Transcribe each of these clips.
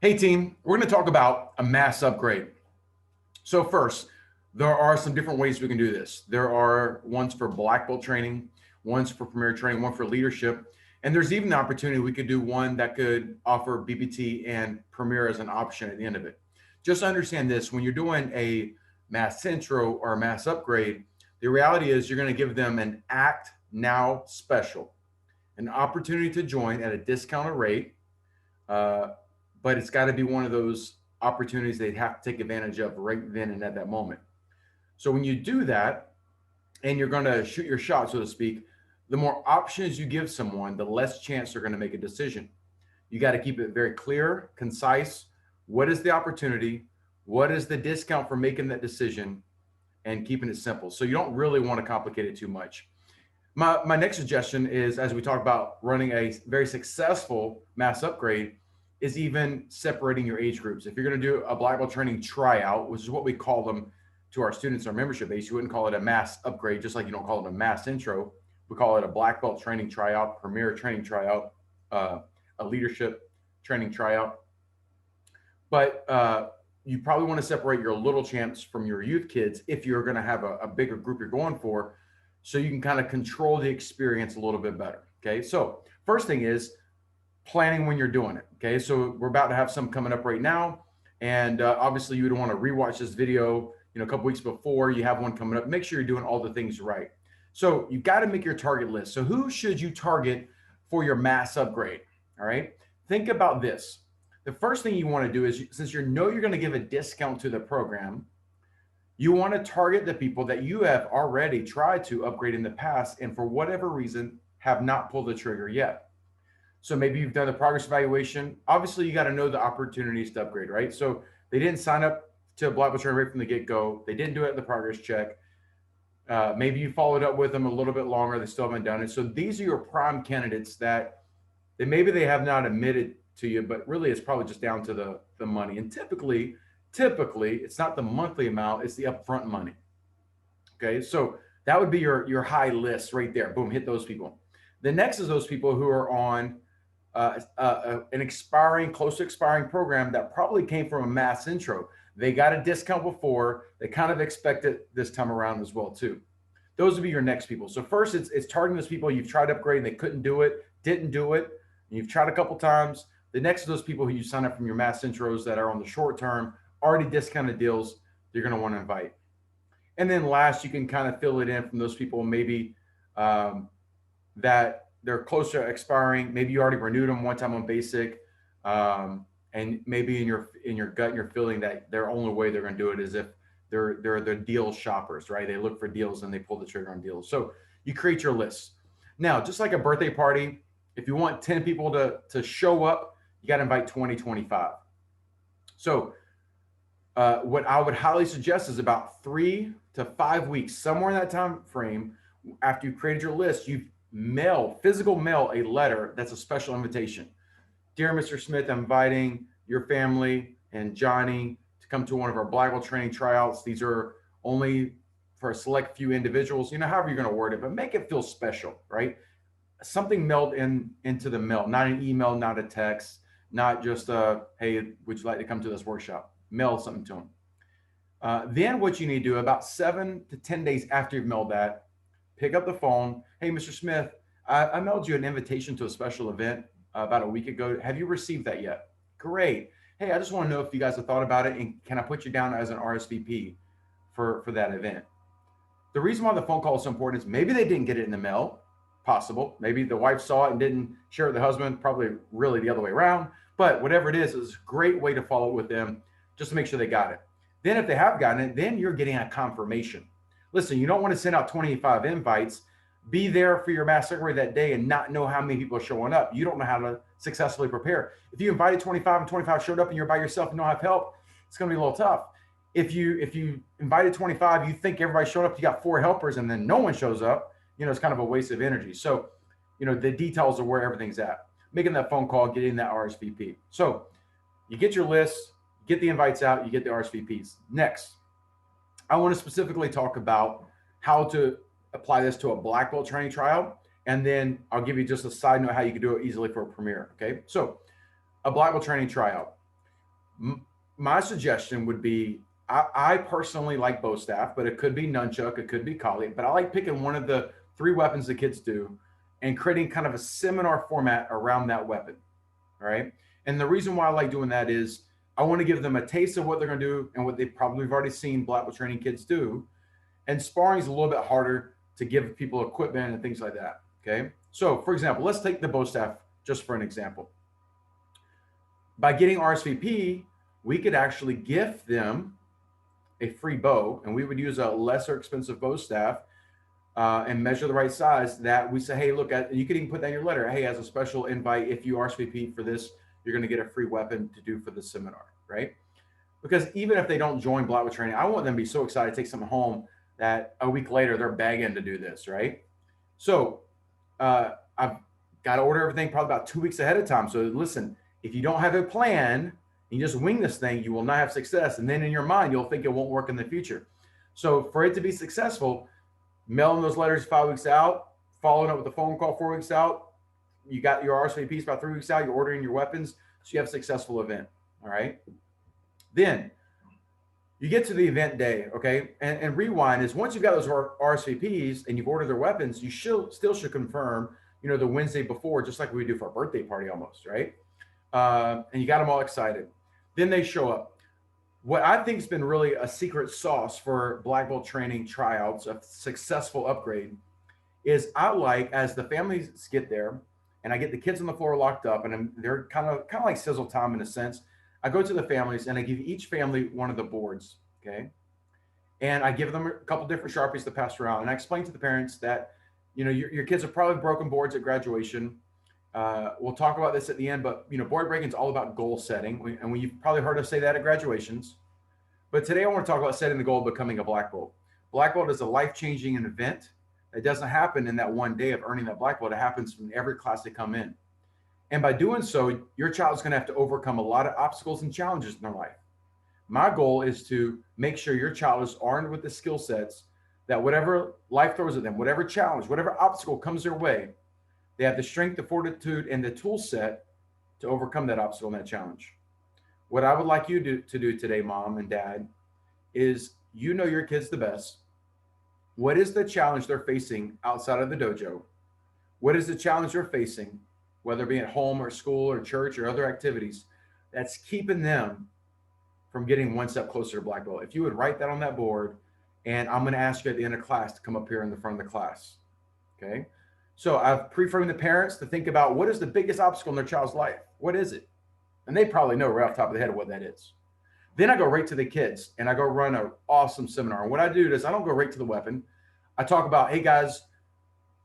Hey team, we're going to talk about a mass upgrade. So first, there are some different ways we can do this. There are ones for black belt training, ones for premier training, one for leadership, and there's even the opportunity we could do one that could offer BPT and premier as an option at the end of it. Just understand this, when you're doing a mass intro or a mass upgrade, the reality is you're going to give them an act now special, an opportunity to join at a discounted rate. Uh, but it's got to be one of those opportunities they have to take advantage of right then and at that moment. So when you do that and you're going to shoot your shot, so to speak, the more options you give someone, the less chance they're going to make a decision. You got to keep it very clear, concise. What is the opportunity? What is the discount for making that decision? And keeping it simple. So you don't really want to complicate it too much. My next suggestion is, as we talk about running a very successful mass upgrade, is even separating your age groups. If you're going to do a black belt training tryout, which is what we call them to our students, our membership base, you wouldn't call it a mass upgrade, just like you don't call it a mass intro. We call it a black belt training tryout, premier training tryout, a leadership training tryout. But you probably want to separate your little champs from your youth kids if you're going to have a bigger group you're going for, so you can kind of control the experience a little bit better. Okay, so first thing is planning when you're doing it. Okay, so we're about to have some coming up right now, and obviously you would want to rewatch this video, a couple weeks before you have one coming up. Make sure you're doing all the things right. So you got to make your target list. So who should you target for your mass upgrade? All right, think about this. The first thing you want to do is, since you know you're going to give a discount to the program, you want to target the people that you have already tried to upgrade in the past and for whatever reason have not pulled the trigger yet. So maybe you've done the progress evaluation. Obviously, you got to know the opportunities to upgrade, right? So they didn't sign up to a black belt training right from the get-go. They didn't do it in the progress check. Maybe you followed up with them a little bit longer. They still haven't done it. So these are your prime candidates that maybe they have not admitted to you, but really it's probably just down to the money. And typically, it's not the monthly amount, it's the upfront money. Okay, so that would be your high list right there. Boom, hit those people. The next is those people who are on an close to expiring program that probably came from a mass intro. They got a discount before. They kind of expect it this time around as well too. Those would be your next people. So first, it's targeting those people you've tried to upgrade and they couldn't do it, didn't do it, and you've tried a couple times. The next of those people who you sign up from your mass intros that are on the short term, already discounted deals, you're going to want to invite. And then last, you can kind of fill it in from those people maybe that they're close to expiring. Maybe you already renewed them one time on basic, and maybe in your gut you're feeling that their only way they're going to do it is if they're the deal shoppers, right? They look for deals and they pull the trigger on deals. So you create your list. Now, just like a birthday party, if you want 10 people to show up, you got to invite 20, 25. So what I would highly suggest is about 3 to 5 weeks, somewhere in that time frame, after you've created your list, you physical mail a letter that's a special invitation. Dear Mr. Smith, I'm inviting your family and Johnny to come to one of our black belt training tryouts. These are only for a select few individuals, however you're going to word it, but make it feel special, right? Something mailed into the mail, not an email, not a text, not just hey, would you like to come to this workshop? Mail something to them. Then what you need to do about 7 to 10 days after you've mailed that, pick up the phone. Hey, Mr. Smith, I mailed you an invitation to a special event about a week ago. Have you received that yet? Great. Hey, I just want to know if you guys have thought about it, and can I put you down as an RSVP for that event? The reason why the phone call is so important is maybe they didn't get it in the mail. Possible. Maybe the wife saw it and didn't share it with the husband. Probably really the other way around. But whatever it is, it's a great way to follow up with them just to make sure they got it. Then if they have gotten it, then you're getting a confirmation. Listen, you don't want to send out 25 invites, be there for your mass upgrade that day and not know how many people are showing up. You don't know how to successfully prepare. If you invited 25 and 25 showed up and you're by yourself and don't have help, it's going to be a little tough. If you invited 25, you think everybody showed up, you got 4 helpers and then no one shows up, it's kind of a waste of energy. So, the details of where everything's at, making that phone call, getting that RSVP. So you get your list, get the invites out, you get the RSVPs. Next, I want to specifically talk about how to apply this to a black belt training tryout. And then I'll give you just a side note how you can do it easily for a premier. Okay. So a black belt training tryout. My suggestion would be, I personally like bow staff, but it could be nunchuck, it could be collie, but I like picking one of the three weapons the kids do and creating kind of a seminar format around that weapon. All right. And the reason why I like doing that is I want to give them a taste of what they're going to do and what they probably have already seen black belt training kids do. And sparring is a little bit harder to give people equipment and things like that. Okay. So, for example, let's take the bow staff just for an example. By getting RSVP, we could actually gift them a free bow, and we would use a lesser expensive bow staff and measure the right size. That we say, hey, look, you could even put that in your letter. Hey, as a special invite, if you RSVP for this, you're going to get a free weapon to do for the seminar, right? Because even if they don't join black belt training, I want them to be so excited to take something home that a week later they're begging to do this, right? So I've got to order everything probably about 2 weeks ahead of time. So listen, if you don't have a plan, you just wing this thing, you will not have success. And then in your mind, you'll think it won't work in the future. So for it to be successful, mailing those letters 5 weeks out, following up with a phone call 4 weeks out, you got your RSVPs about 3 weeks out, you're ordering your weapons, so you have a successful event. All right. Then you get to the event day, okay? And rewind is once you've got those RSVPs and you've ordered their weapons, you still should confirm, the Wednesday before, just like we do for our birthday party almost, right? And you got them all excited. Then they show up. What I think has been really a secret sauce for black belt training tryouts, a successful upgrade, is I like, as the families get there and I get the kids on the floor locked up and they're kind of like sizzle time in a sense, I go to the families and I give each family one of the boards, okay? And I give them a couple different Sharpies to pass around. And I explain to the parents that, your kids have probably broken boards at graduation. We'll talk about this at the end, but, board breaking is all about goal setting. And you've probably heard us say that at graduations. But today I want to talk about setting the goal of becoming a black belt. Black belt is a life-changing event. It doesn't happen in that one day of earning that black belt. It happens from every class they come in. And by doing so, your child's going to have to overcome a lot of obstacles and challenges in their life. My goal is to make sure your child is armed with the skill sets that whatever life throws at them, whatever challenge, whatever obstacle comes their way, they have the strength, the fortitude, and the tool set to overcome that obstacle and that challenge. What I would like you to do today, mom and dad, is your kids the best. What is the challenge they're facing outside of the dojo? What is the challenge they're facing, whether it be at home or school or church or other activities, that's keeping them from getting one step closer to black belt? If you would write that on that board, and I'm going to ask you at the end of class to come up here in the front of the class. Okay. So I've pre-framed the parents to think about what is the biggest obstacle in their child's life? What is it? And they probably know right off the top of their head what that is. Then I go right to the kids and I go run an awesome seminar. And what I do is I don't go right to the weapon. I talk about, hey guys,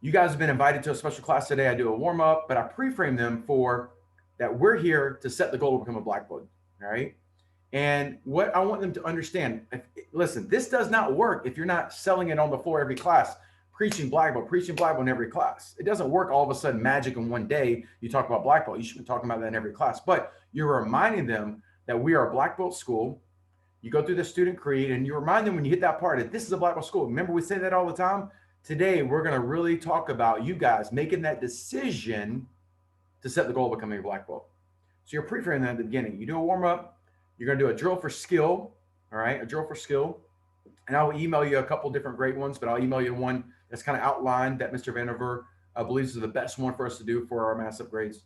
you guys have been invited to a special class today. I do a warm up, but I pre-frame them for that we're here to set the goal to become a black belt. All right. And what I want them to understand, listen, this does not work if you're not selling it on the floor every class, preaching black belt in every class. It doesn't work all of a sudden magic in one day. You talk about black belt. You should be talking about that in every class. But you're reminding them that we are a black belt school. You go through the student creed and you remind them when you hit that part that this is a black belt school. Remember, we say that all the time. Today, we're going to really talk about you guys making that decision to set the goal of becoming a black belt. So you're pre-framing that at the beginning. You do a warm up. You're going to do a drill for skill. All right. A drill for skill. And I'll email you a couple different great ones, but I'll email you one that's kind of outlined that Mr. Vandiver believes is the best one for us to do for our mass upgrades.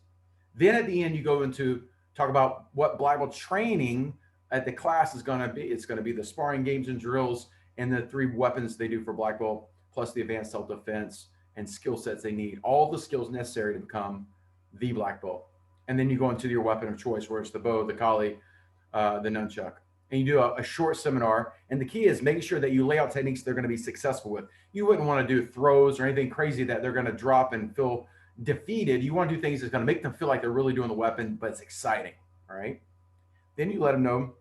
Then at the end, you go into talk about what black belt training at the class is going to be. It's going to be the sparring games and drills and the 3 weapons they do for black belt, plus the advanced self-defense and skill sets they need, all the skills necessary to become the black belt. And then you go into your weapon of choice, where it's the bow, the collie, the nunchuck. And you do a short seminar. And the key is making sure that you lay out techniques they're going to be successful with. You wouldn't want to do throws or anything crazy that they're going to drop and feel defeated. You want to do things that's going to make them feel like they're really doing the weapon, but it's exciting. All right. Then you let them know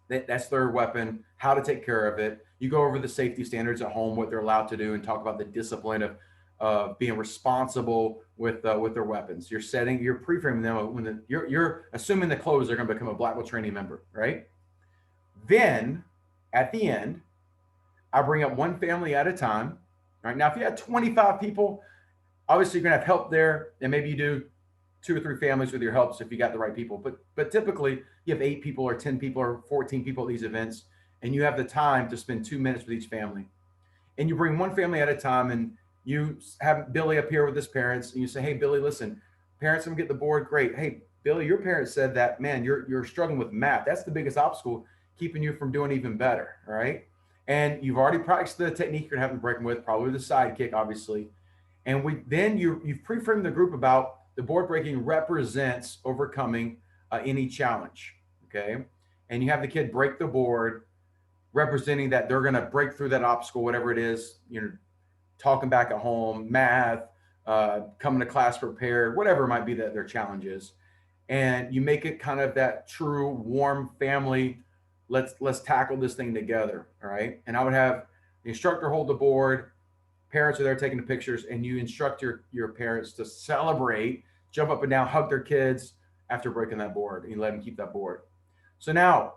that that's their weapon, how to take care of it. You go over the safety standards at home, what they're allowed to do, and talk about the discipline of being responsible with their weapons. You're pre-framing them when you're assuming the clothes are going to become a black belt training member, right? Then at the end, I bring up one family at a time. All right. Now, if you had 25 people, obviously you're going to have help there, and maybe you do 2 or 3 families with your helps if you got the right people. But typically you have 8 people or 10 people or 14 people at these events, and you have the time to spend 2 minutes with each family. And you bring one family at a time, and you have Billy up here with his parents, and you say, hey, Billy, listen, parents, I'm gonna get the board. Great. Hey, Billy, your parents said that, man, you're struggling with math. That's the biggest obstacle keeping you from doing even better. All right. And you've already practiced the technique you're gonna have them breaking with, probably the sidekick, obviously. And you've pre-framed the group about the board breaking represents overcoming any challenge. Okay. And you have the kid break the board, representing that they're going to break through that obstacle, whatever it is, talking back at home, math, coming to class prepared, whatever it might be that their challenge is. And you make it kind of that true warm family. Let's tackle this thing together. All right. And I would have the instructor hold the board. Parents are there taking the pictures, and you instruct your parents to celebrate, jump up and down, hug their kids after breaking that board, and you let them keep that board. So now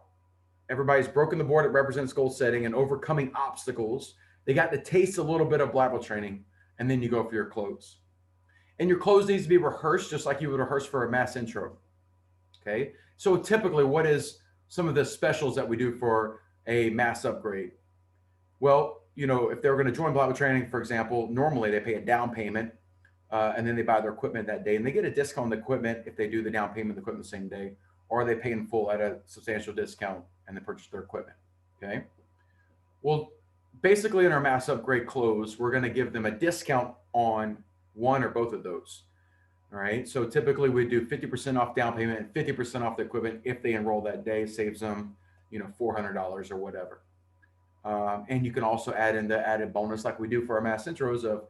everybody's broken the board. It represents goal setting and overcoming obstacles. They got to taste a little bit of black belt training, and then you go for your close. And your close needs to be rehearsed just like you would rehearse for a mass intro. Okay. So typically, what is some of the specials that we do for a mass upgrade? Well, if they're going to join black belt training, for example, normally they pay a down payment, and then they buy their equipment that day, and they get a discount on the equipment if they do the down payment of the equipment the same day, or they pay in full at a substantial discount and they purchase their equipment. Okay. Well, basically in our mass upgrade close, we're going to give them a discount on one or both of those. All right. So typically we do 50% off down payment and 50% off the equipment if they enroll that day. Saves them, $400 or whatever. And you can also add in the added bonus like we do for our mass intros of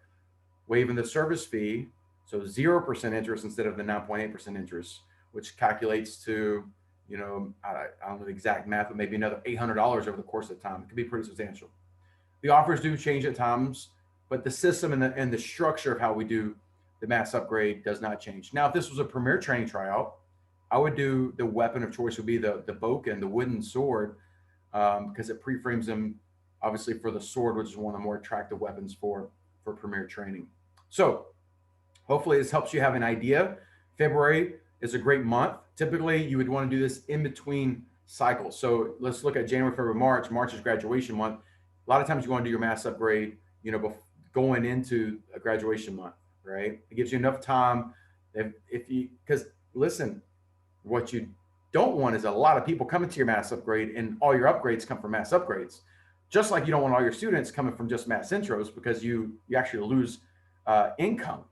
waiving the service fee. So 0% interest instead of the 9.8% interest, which calculates to, I don't know the exact math, but maybe another $800 over the course of time. It could be pretty substantial. The offers do change at times, but the system and the structure of how we do the mass upgrade does not change. Now, if this was a premier training tryout, I would do the weapon of choice would be the boken, the wooden sword, because it pre-frames them obviously for the sword, which is one of the more attractive weapons for premier training. So hopefully this helps you have an idea. February is a great month. Typically you would want to do this in between cycles. So let's look at January, February, March. March is graduation month. A lot of times you want to do your mass upgrade, going into a graduation month, right? It gives you enough time because listen, what you don't want is a lot of people coming to your mass upgrade and all your upgrades come from mass upgrades. Just like you don't want all your students coming from just mass intros because you actually lose income.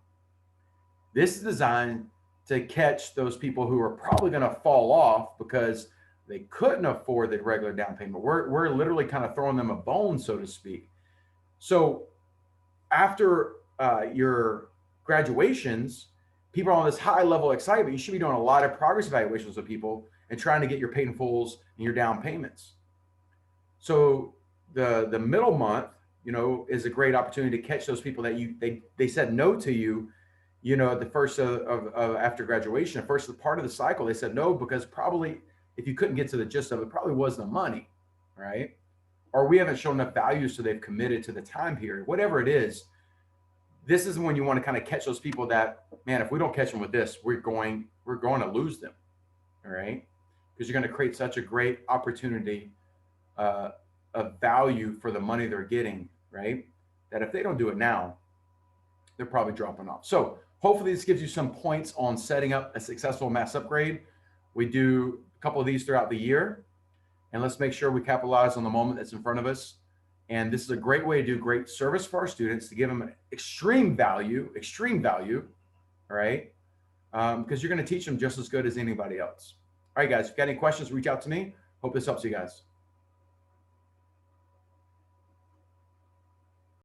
This is designed to catch those people who are probably going to fall off because they couldn't afford the regular down payment. We're literally kind of throwing them a bone, so to speak. So after your graduations, people are on this high level of excitement. You should be doing a lot of progress evaluations with people and trying to get your paid in fulls and your down payments. So the middle month, is a great opportunity to catch those people that they said no to you, at the first of after graduation, first part of the cycle, they said no because probably if you couldn't get to the gist of it, probably was the money, right? Or we haven't shown enough value, so they've committed to the time period, whatever it is. This is when you want to kind of catch those people that, man, if we don't catch them with this, we're going to lose them, all right? Because you're going to create such a great opportunity of value for the money they're getting, right? That if they don't do it now, they're probably dropping off. So hopefully this gives you some points on setting up a successful mass upgrade. We do a couple of these throughout the year, and let's make sure we capitalize on the moment that's in front of us. And this is a great way to do great service for our students, to give them extreme value, all right? Because you're going to teach them just as good as anybody else. All right, guys, if you've got any questions, reach out to me. Hope this helps you guys.